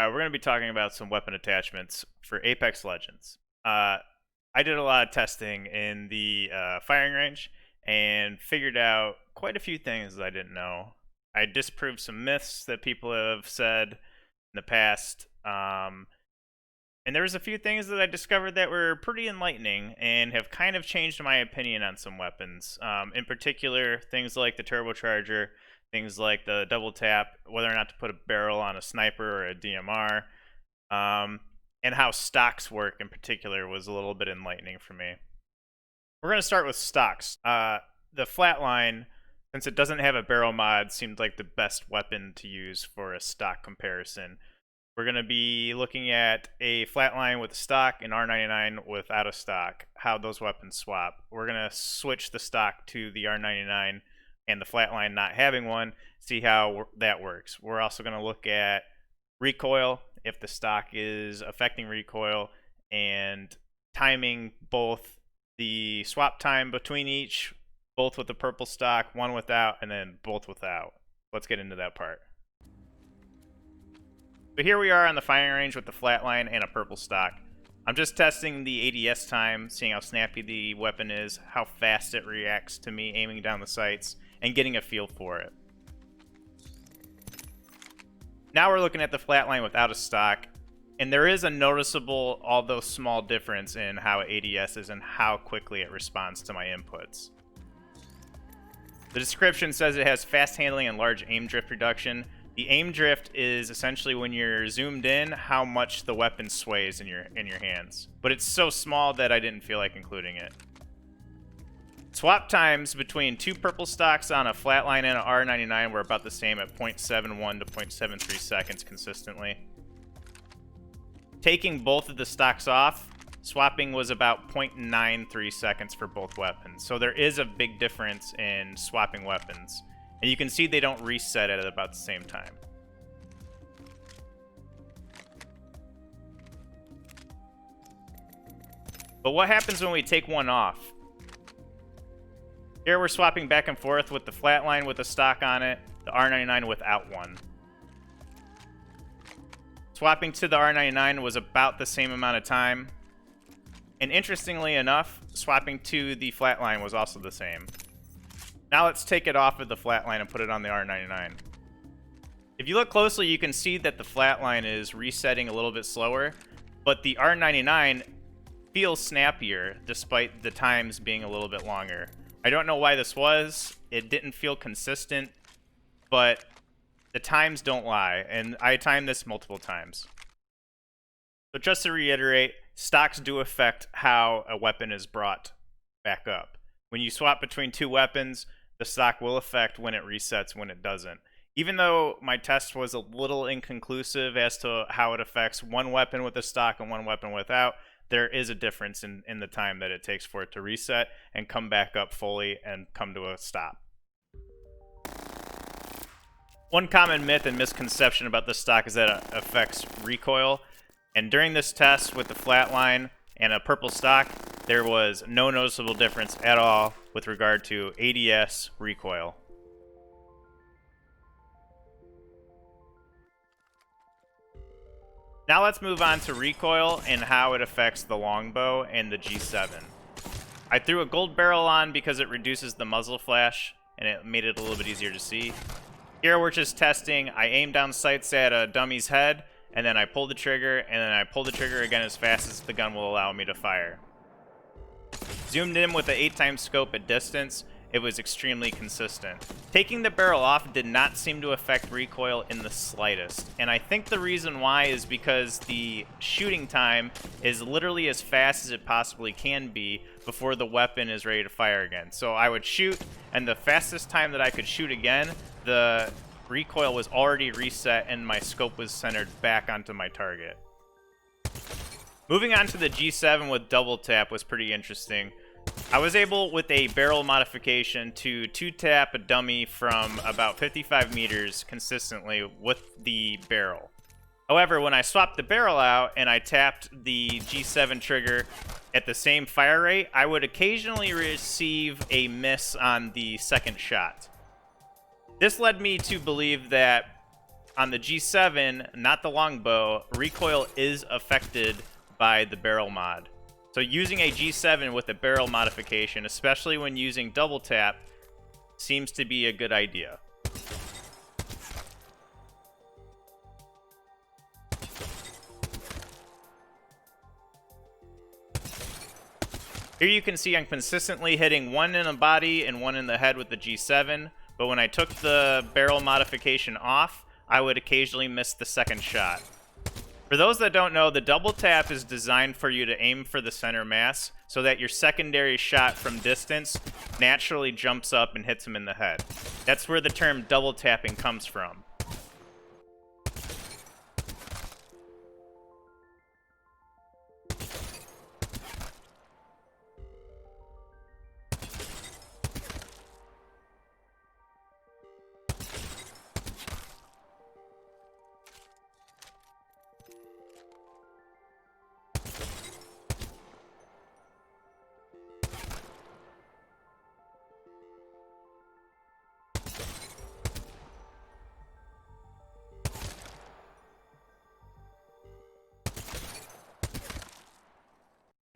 We're going to be talking about some weapon attachments for Apex Legends. I did a lot of testing in the firing range and figured out quite a few things that I didn't know. I disproved some myths that people have said in the past. And there was a few things that I discovered that were pretty enlightening and have kind of changed my opinion on some weapons. In particular, things like the turbocharger, things like the double tap, whether or not to put a barrel on a sniper or a DMR, and how stocks work in particular was a little bit enlightening for me. We're going to start with stocks. The Flatline, since it doesn't have a barrel mod, seemed like the best weapon to use for a stock comparison. We're going to be looking at a Flatline with a stock and R99 without a stock, how those weapons swap. We're going to switch the stock to the R99 and the Flatline not having one, see how that works. We're also going to look at recoil, if the stock is affecting recoil, and timing both the swap time between each, both with the purple stock, one without, and then both without. Let's get into that part. So here we are on the firing range with the Flatline and a purple stock. I'm just testing the ADS time, seeing how snappy the weapon is, how fast it reacts to me aiming down the sights, and getting a feel for it. Now we're looking at the Flatline without a stock, and there is a noticeable, although small, difference in how ADS is and how quickly it responds to my inputs. The description says it has fast handling and large aim drift reduction. The aim drift is essentially when you're zoomed in, how much the weapon sways in your hands. But it's so small that I didn't feel like including it. Swap times between two purple stocks on a Flatline and an R99 were about the same at 0.71 to 0.73 seconds consistently. Taking both of the stocks off, swapping was about 0.93 seconds for both weapons. So there is a big difference in swapping weapons. And you can see they don't reset at about the same time. But what happens when we take one off? Here we're swapping back and forth with the Flatline with a stock on it, the R99 without one. Swapping to the R99 was about the same amount of time. And interestingly enough, swapping to the Flatline was also the same. Now let's take it off of the Flatline and put it on the R99. If you look closely, you can see that the Flatline is resetting a little bit slower, but the R99 feels snappier despite the times being a little bit longer. I don't know why this was. It didn't feel consistent, but the times don't lie, and I timed this multiple times. So just to reiterate, stocks do affect how a weapon is brought back up. When you swap between two weapons, the stock will affect when it resets, when it doesn't. Even though my test was a little inconclusive as to how it affects one weapon with a stock and one weapon without, there is a difference in the time that it takes for it to reset and come back up fully and come to a stop. One common myth and misconception about the stock is that it affects recoil. And during this test with the Flatline and a purple stock, there was no noticeable difference at all with regard to ADS recoil. Now let's move on to recoil and how it affects the Longbow and the G7. I threw a gold barrel on because it reduces the muzzle flash and it made it a little bit easier to see. Here we're just testing. I aim down sights at a dummy's head, and then I pull the trigger, and then I pull the trigger again as fast as the gun will allow me to fire. Zoomed in with an 8x scope at distance, it was extremely consistent. Taking the barrel off did not seem to affect recoil in the slightest, and I think the reason why is because the shooting time is literally as fast as it possibly can be before the weapon is ready to fire again. So I would shoot, and the fastest time that I could shoot again, the recoil was already reset and my scope was centered back onto my target. Moving on to the G7 with double tap was pretty interesting. I was able, with a barrel modification, to two-tap a dummy from about 55 meters consistently with the barrel. However, when I swapped the barrel out and I tapped the G7 trigger at the same fire rate, I would occasionally receive a miss on the second shot. This led me to believe that on the G7, not the Longbow, recoil is affected by the barrel mod. So using a G7 with a barrel modification, especially when using double tap, seems to be a good idea. Here you can see I'm consistently hitting one in the body and one in the head with the G7, but when I took the barrel modification off, I would occasionally miss the second shot. For those that don't know, the double tap is designed for you to aim for the center mass so that your secondary shot from distance naturally jumps up and hits him in the head. That's where the term double tapping comes from.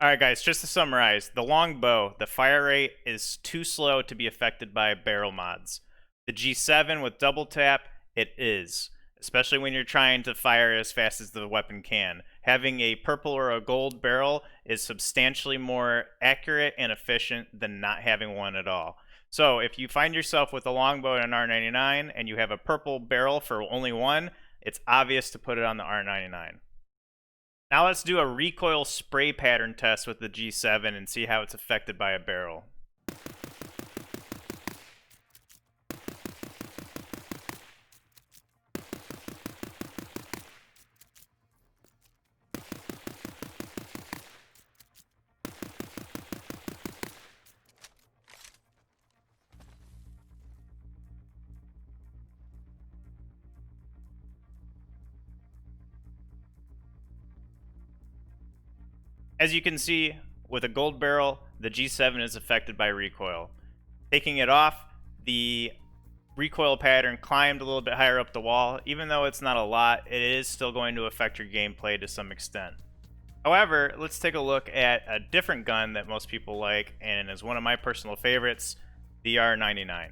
Alright guys, just to summarize, the Longbow, the fire rate is too slow to be affected by barrel mods. The G7 with double tap, it is, especially when you're trying to fire as fast as the weapon can. Having a purple or a gold barrel is substantially more accurate and efficient than not having one at all. So if you find yourself with a Longbow and an R99 and you have a purple barrel for only one, it's obvious to put it on the R99. Now let's do a recoil spray pattern test with the G7 and see how it's affected by a barrel. As you can see, with a gold barrel, the G7 is affected by recoil. Taking it off, the recoil pattern climbed a little bit higher up the wall. Even though it's not a lot, it is still going to affect your gameplay to some extent. However, let's take a look at a different gun that most people like and is one of my personal favorites, the R99.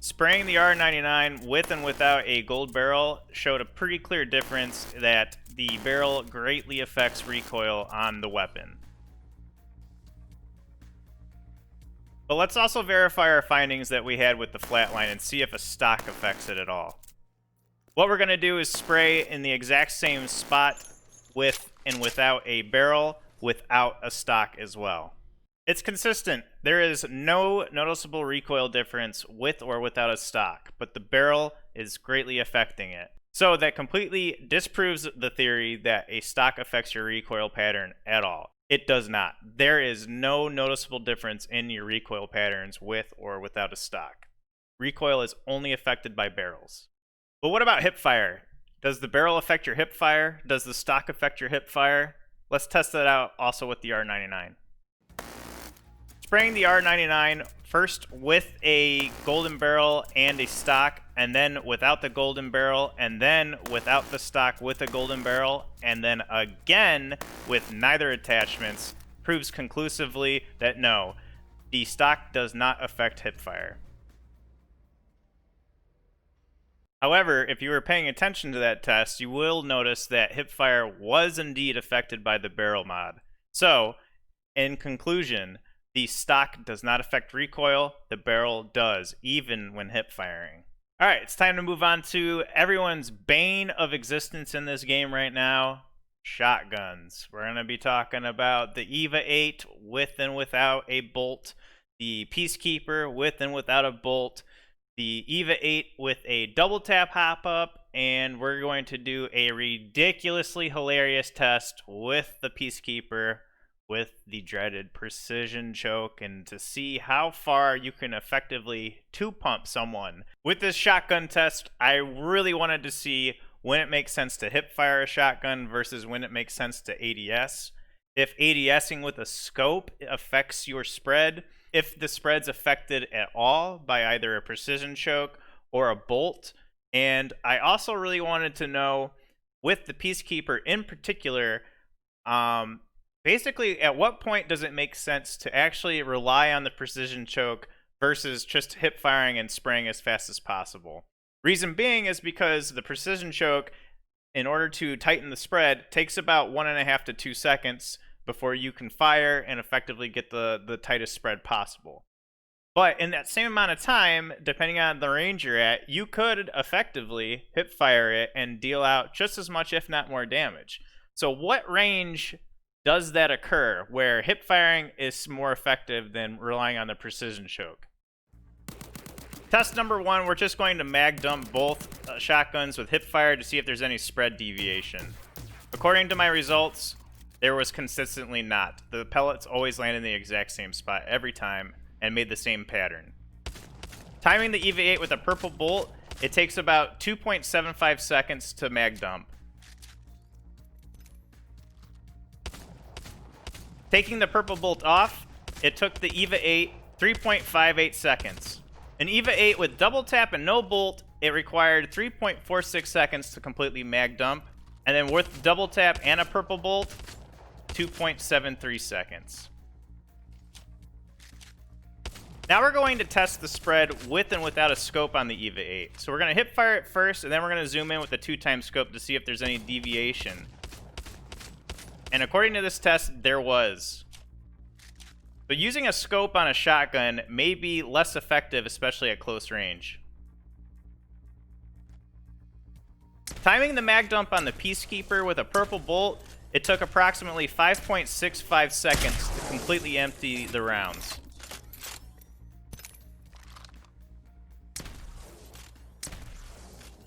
Spraying the R99 with and without a gold barrel showed a pretty clear difference that the barrel greatly affects recoil on the weapon. But let's also verify our findings that we had with the Flatline and see if a stock affects it at all. What we're going to do is spray in the exact same spot with and without a barrel, without a stock as well. It's consistent. There is no noticeable recoil difference with or without a stock, but the barrel is greatly affecting it. So that completely disproves the theory that a stock affects your recoil pattern at all. It does not. There is no noticeable difference in your recoil patterns with or without a stock. Recoil is only affected by barrels. But what about hip fire? Does the barrel affect your hip fire? Does the stock affect your hip fire? Let's test that out also with the R99. Spraying the R99 first with a golden barrel and a stock, and then without the golden barrel, and then without the stock with a golden barrel, and then again with neither attachments, proves conclusively that no, the stock does not affect hipfire. However, if you were paying attention to that test, you will notice that hipfire was indeed affected by the barrel mod. So, in conclusion, the stock does not affect recoil, the barrel does, even when hip firing. Alright, it's time to move on to everyone's bane of existence in this game right now, shotguns. We're going to be talking about the EVA 8 with and without a bolt, the Peacekeeper with and without a bolt, the EVA 8 with a double tap hop up, and we're going to do a ridiculously hilarious test with the Peacekeeper with the dreaded precision choke, and to see how far you can effectively two-pump someone. With this shotgun test, I really wanted to see when it makes sense to hip fire a shotgun versus when it makes sense to ADS. If ADSing with a scope affects your spread, if the spread's affected at all by either a precision choke or a bolt, And I also really wanted to know, with the Peacekeeper in particular, basically at what point does it make sense to actually rely on the precision choke versus just hip firing and spraying as fast as possible? Reason being is because the precision choke, in order to tighten the spread, takes about 1.5 to 2 seconds before you can fire and effectively get the tightest spread possible. But in that same amount of time, depending on the range you're at, you could effectively hip fire it and deal out just as much, if not more, damage. So what range does that occur where hip firing is more effective than relying on the precision choke? Test number 1, we're just going to mag dump both shotguns with hip fire to see if there's any spread deviation. According to my results, there was consistently not. The pellets always land in the exact same spot every time and made the same pattern. Timing the EVA 8 with a purple bolt, it takes about 2.75 seconds to mag dump. Taking the purple bolt off, it took the EVA 8 3.58 seconds. An EVA 8 with double tap and no bolt, it required 3.46 seconds to completely mag dump. And then with double tap and a purple bolt, 2.73 seconds. Now we're going to test the spread with and without a scope on the EVA 8. So we're going to hip fire it first, and then we're going to zoom in with a 2x scope to see if there's any deviation. And according to this test, there was. But using a scope on a shotgun may be less effective, especially at close range. Timing the mag dump on the Peacekeeper with a purple bolt, it took approximately 5.65 seconds to completely empty the rounds.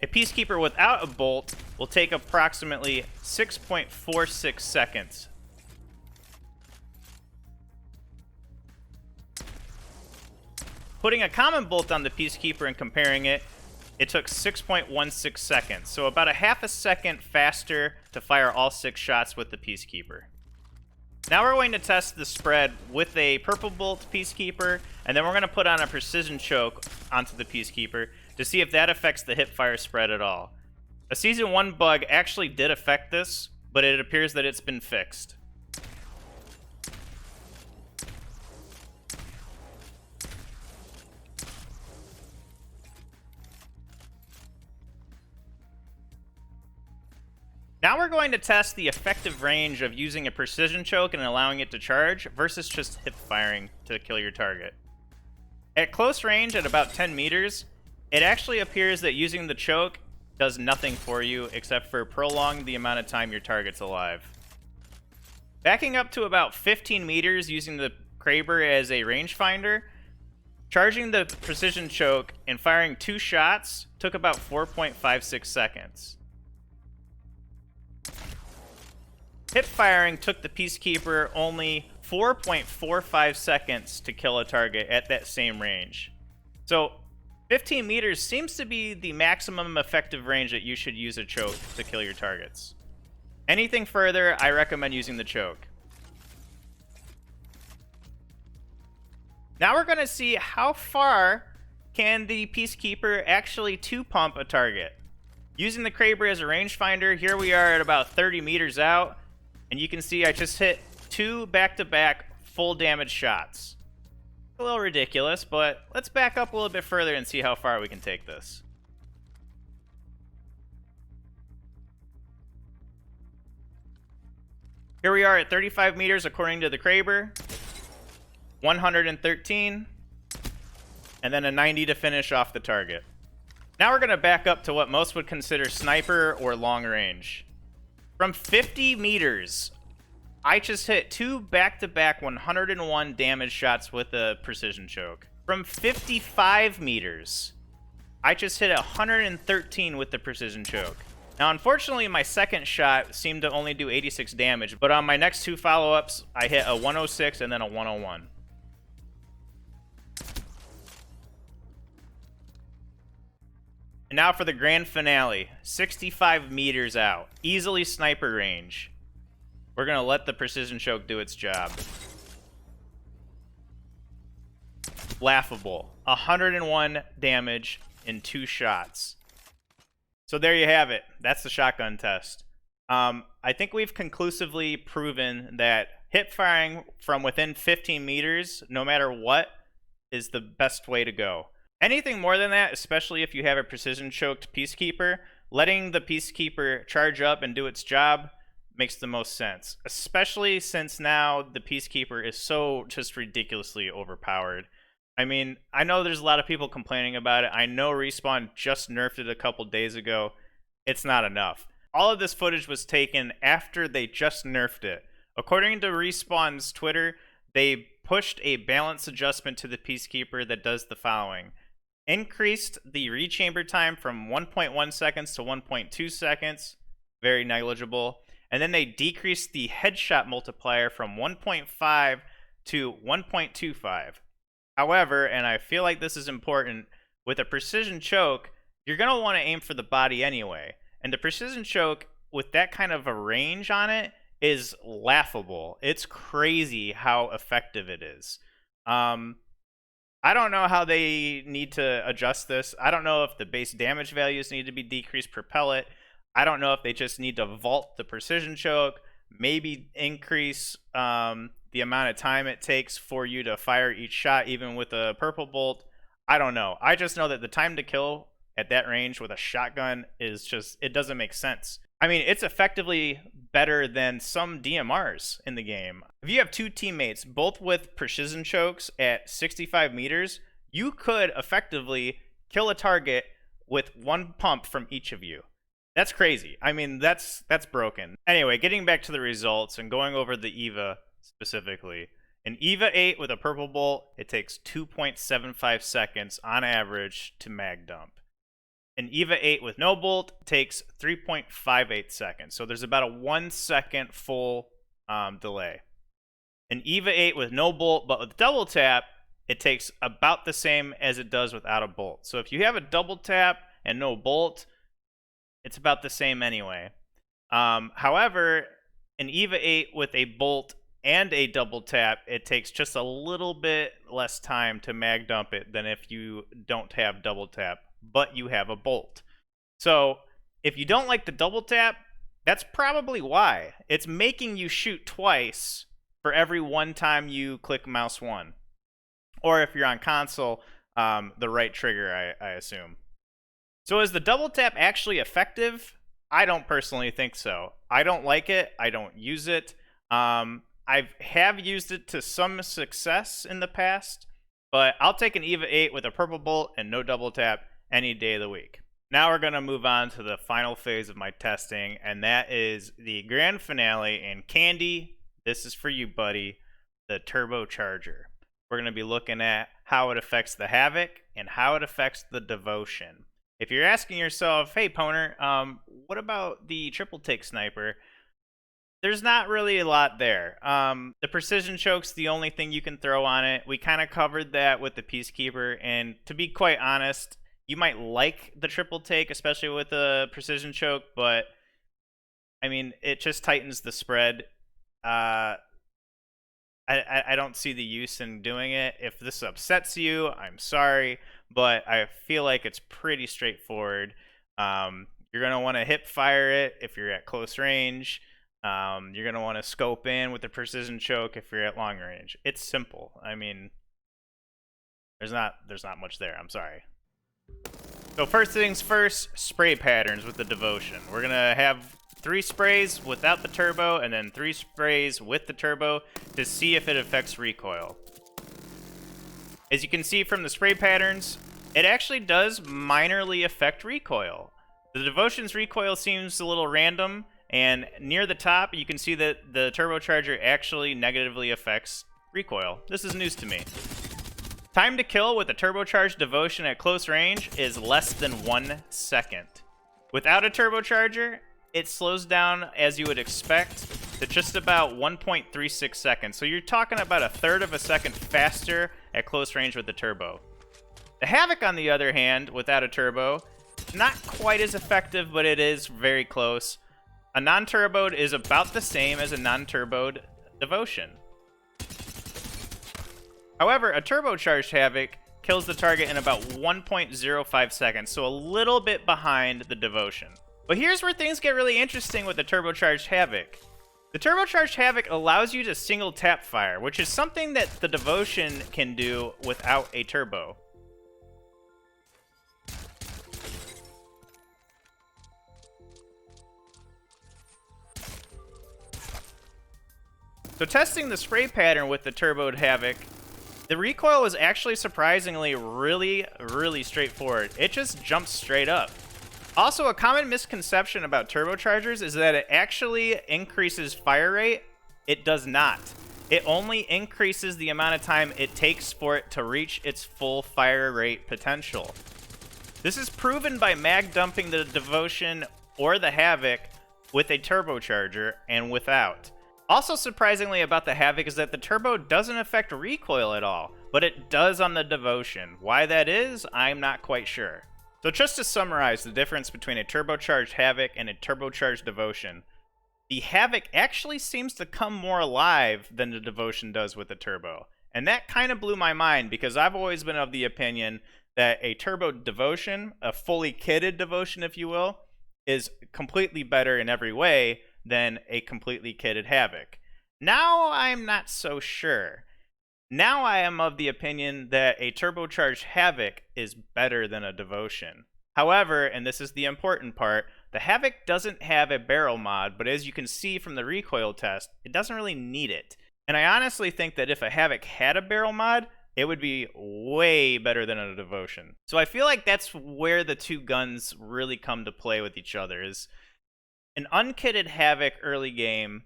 A Peacekeeper without a bolt will take approximately 6.46 seconds. Putting a common bolt on the Peacekeeper and comparing it, it took 6.16 seconds, so about a half a second faster to fire all 6 shots with the Peacekeeper. Now we're going to test the spread with a purple bolt Peacekeeper, and then we're going to put on a precision choke onto the Peacekeeper to see if that affects the hip fire spread at all. A Season 1 bug actually did affect this, but it appears that it's been fixed. Now we're going to test the effective range of using a precision choke and allowing it to charge versus just hip firing to kill your target. At close range, at about 10 meters, it actually appears that using the choke does nothing for you except for prolong the amount of time your target's alive. Backing up to about 15 meters using the Kraber as a rangefinder, charging the precision choke and firing 2 shots took about 4.56 seconds. Hip firing took the Peacekeeper only 4.45 seconds to kill a target at that same range. So 15 meters seems to be the maximum effective range that you should use a choke to kill your targets. Anything further, I recommend using the choke. Now we're going to see how far can the Peacekeeper actually two-pump a target. Using the Kraber as a rangefinder, here we are at about 30 meters out, and you can see I just hit 2 back-to-back full damage shots. A little ridiculous, but let's back up a little bit further and see how far we can take this. Here we are at 35 meters according to the Kraber, 113, and then a 90 to finish off the target. Now we're going to back up to what most would consider sniper or long range. From 50 meters, I just hit 2 back-to-back 101 damage shots with a precision choke. From 55 meters, I just hit 113 with the precision choke. Now, unfortunately, my second shot seemed to only do 86 damage, but on my next 2 follow-ups, I hit a 106 and then a 101. And now for the grand finale, 65 meters out, easily sniper range. We're going to let the precision choke do its job. Laughable. 101 damage in 2 shots. So there you have it. That's the shotgun test. I think we've conclusively proven that hip firing from within 15 meters, no matter what, is the best way to go. Anything more than that, especially if you have a precision-choked Peacekeeper, letting the Peacekeeper charge up and do its job makes the most sense. Especially since now the Peacekeeper is so just ridiculously overpowered. I mean, I know there's a lot of people complaining about it. I know Respawn just nerfed it a couple days ago. It's not enough. All of this footage was taken after they just nerfed it. According to Respawn's Twitter, they pushed a balance adjustment to the Peacekeeper that does the following. Increased the rechamber time from 1.1 seconds to 1.2 seconds. Very negligible. And then they decreased the headshot multiplier from 1.5 to 1.25. However, and I feel like this is important, with a precision choke, you're going to want to aim for the body anyway. And the precision choke, with that kind of a range on it, is laughable. It's crazy how effective it is. I don't know how they need to adjust this. I don't know if the base damage values need to be decreased per pellet. I don't know if they just need to vault the precision choke, maybe increase the amount of time it takes for you to fire each shot, even with a purple bolt. I don't know. I just know that the time to kill at that range with a shotgun is just, it doesn't make sense. I mean, it's effectively better than some DMRs in the game. If you have two teammates, both with precision chokes at 65 meters, you could effectively kill a target with one pump from each of you. That's crazy. I mean, that's broken. Anyway, getting back to the results and going over the EVA specifically. An EVA 8 with a purple bolt, it takes 2.75 seconds on average to mag dump. An EVA 8 with no bolt takes 3.58 seconds. So there's about a 1 second full delay. An EVA 8 with no bolt but with double tap, it takes about the same as it does without a bolt. So if you have a double tap and no bolt, it's about the same anyway. However, an EVA 8 with a bolt and a double tap, it takes just a little bit less time to mag dump it than if you don't have double tap, but you have a bolt. So if you don't like the double tap, that's probably why. It's making you shoot twice for every one time you click mouse 1. Or if you're on console, the right trigger, I assume. So is the double tap actually effective? I don't personally think so. I don't like it. I don't use it. I have used it to some success in the past, but I'll take an EVA 8 with a purple bolt and no double tap any day of the week. Now we're going to move on to the final phase of my testing, and that is the grand finale. And Candy, this is for you, buddy, the turbocharger. We're going to be looking at how it affects the Havoc and how it affects the Devotion. If you're asking yourself, hey, Poner, what about the triple take sniper? There's not really a lot there. The precision choke's the only thing you can throw on it. We kind of covered that with the Peacekeeper, and to be quite honest, you might like the triple take, especially with the precision choke, but I mean, it just tightens the spread. I don't see the use in doing it. If this upsets you, I'm sorry, but I feel like it's pretty straightforward. You're going to want to hip fire it if you're at close range. You're going to want to scope in with the precision choke if you're at long range. It's simple. I mean, there's not much there. I'm sorry. So first things first, spray patterns with the Devotion. We're going to have 3 sprays without the turbo and then 3 sprays with the turbo to see if it affects recoil. As you can see from the spray patterns, it actually does minorly affect recoil. The Devotion's recoil seems a little random, and near the top you can see that the turbocharger actually negatively affects recoil. This is news to me. Time to kill with a turbocharged Devotion at close range is less than 1 second. Without a turbocharger, it slows down, as you would expect, to just about 1.36 seconds. So you're talking about a third of a second faster at close range with the turbo. The Havoc, on the other hand, without a turbo, not quite as effective, but it is very close. A non-turboed is about the same as a non-turboed Devotion. However, a turbocharged Havoc kills the target in about 1.05 seconds, so a little bit behind the Devotion. But here's where things get really interesting with the turbocharged Havoc. The turbocharged Havoc allows you to single tap fire, which is something that the Devotion can do without a turbo. So testing the spray pattern with the turboed Havoc, the recoil was actually surprisingly really straightforward. It just jumps straight up. Also, a common misconception about turbochargers is that it actually increases fire rate. It does not. It only increases the amount of time it takes for it to reach its full fire rate potential. This is proven by mag dumping the Devotion or the Havoc with a turbocharger and without. Also surprisingly about the Havoc is that the turbo doesn't affect recoil at all, but it does on the Devotion. Why that is, I'm not quite sure. So just to summarize the difference between a turbocharged Havoc and a turbocharged Devotion, the Havoc actually seems to come more alive than the Devotion does with the turbo. And that kind of blew my mind because I've always been of the opinion that a turbo Devotion, a fully kitted Devotion if you will, is completely better in every way than a completely kitted Havoc. Now I'm not so sure. Now I am of the opinion that a turbocharged Havoc is better than a Devotion. However, and this is the important part, the Havoc doesn't have a barrel mod, but as you can see from the recoil test, it doesn't really need it. And I honestly think that if a Havoc had a barrel mod, it would be way better than a Devotion. So I feel like that's where the two guns really come to play with each other, is an unkitted Havoc early game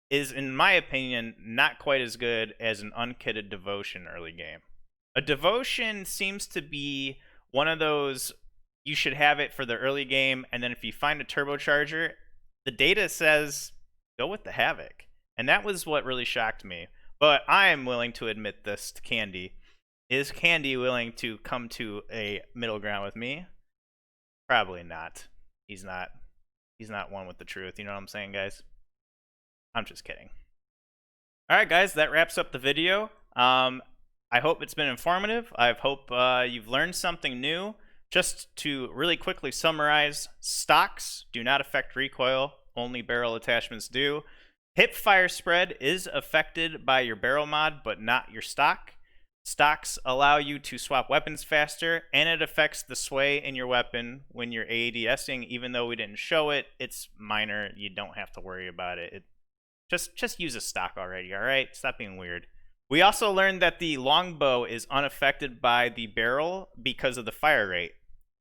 is, in my opinion, not quite as good as an unkitted Devotion early game. A Devotion seems to be one of those, you should have it for the early game, and then if you find a turbocharger, the data says, go with the Havoc. And that was what really shocked me. But I am willing to admit this to Candy. Is Candy willing to come to a middle ground with me? Probably not. He's not. He's not one with the truth, you know what I'm saying, guys? I'm just kidding. Alright, guys, that wraps up the video. I hope it's been informative. I hope you've learned something new. Just to really quickly summarize, stocks do not affect recoil, only barrel attachments do. Hip fire spread is affected by your barrel mod, but not your stock. Stocks allow you to swap weapons faster, and it affects the sway in your weapon when you're ADSing. Even though we didn't show it, it's minor. You don't have to worry about it. Just use a stock already, alright? Stop being weird. We also learned that the Longbow is unaffected by the barrel because of the fire rate.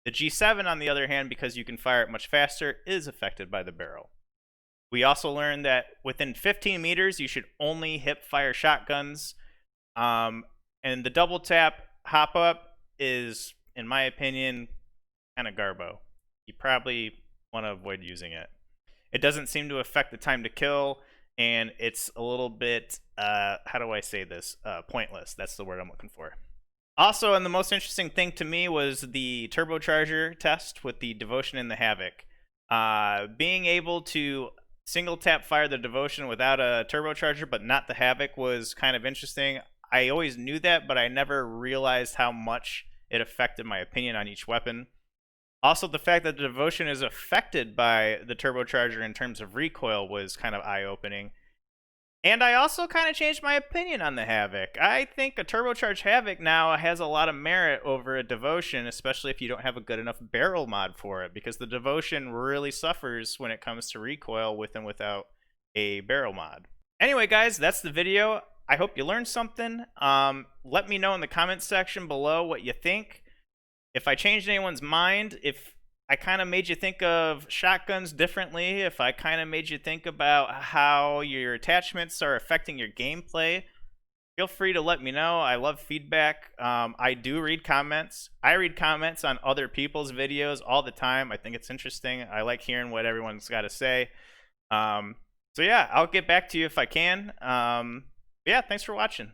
The G7, on the other hand, because you can fire it much faster, is affected by the barrel. We also learned that within 15 meters, you should only hip fire shotguns. And the double tap hop up is, in my opinion, kind of garbo. You probably want to avoid using it. It doesn't seem to affect the time to kill, and it's a little bit, how do I say this? Pointless. That's the word I'm looking for. Also, and the most interesting thing to me was the turbocharger test with the Devotion and the Havoc. Being able to single tap fire the Devotion without a turbocharger, but not the Havoc, was kind of interesting. I always knew that, but I never realized how much it affected my opinion on each weapon. Also, the fact that the Devotion is affected by the turbocharger in terms of recoil was kind of eye-opening. And I also kind of changed my opinion on the Havoc. I think a turbocharged Havoc now has a lot of merit over a Devotion, especially if you don't have a good enough barrel mod for it, because the Devotion really suffers when it comes to recoil with and without a barrel mod. Anyway, guys, that's the video. I hope you learned something. Let me know in the comments section below what you think. If I changed anyone's mind, if I kind of made you think of shotguns differently, if I kind of made you think about how your attachments are affecting your gameplay, feel free to let me know. I love feedback. I do read comments. I read comments on other people's videos all the time. I think it's interesting. I like hearing what everyone's got to say. So yeah, I'll get back to you if I can. Yeah, thanks for watching.